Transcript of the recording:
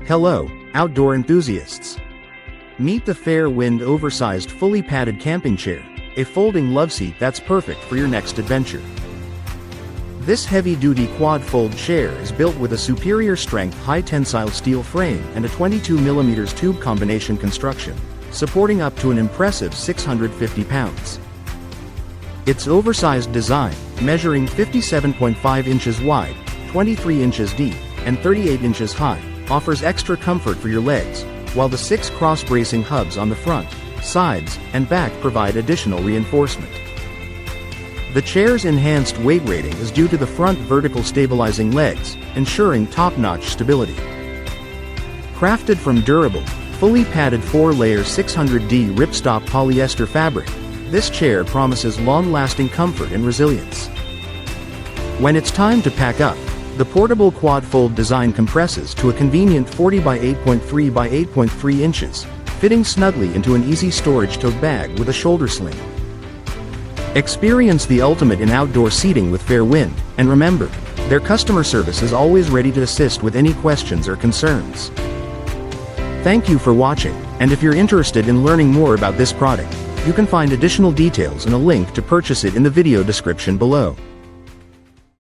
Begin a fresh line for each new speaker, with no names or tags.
Hello, outdoor enthusiasts. Meet the Fair Wind Oversized Fully Padded Camping Chair, a folding loveseat that's perfect for your next adventure. This heavy-duty quad-fold chair is built with a superior strength high-tensile steel frame and a 22mm tube combination construction, supporting up to an impressive 650 pounds. Its oversized design, measuring 57.5 inches wide, 23 inches deep, and 38 inches high, offers extra comfort for your legs, while the 6 cross-bracing hubs on the front, sides, and back provide additional reinforcement. The chair's enhanced weight rating is due to the front vertical stabilizing legs, ensuring top-notch stability. Crafted from durable, fully padded 4-layer 600D ripstop polyester fabric, this chair promises long-lasting comfort and resilience. When it's time to pack up, the portable quad-fold design compresses to a convenient 40 by 8.3 by 8.3 inches, fitting snugly into an easy storage tote bag with a shoulder sling. Experience the ultimate in outdoor seating with Fair Wind, and remember, their customer service is always ready to assist with any questions or concerns. Thank you for watching, and if you're interested in learning more about this product, you can find additional details and a link to purchase it in the video description below.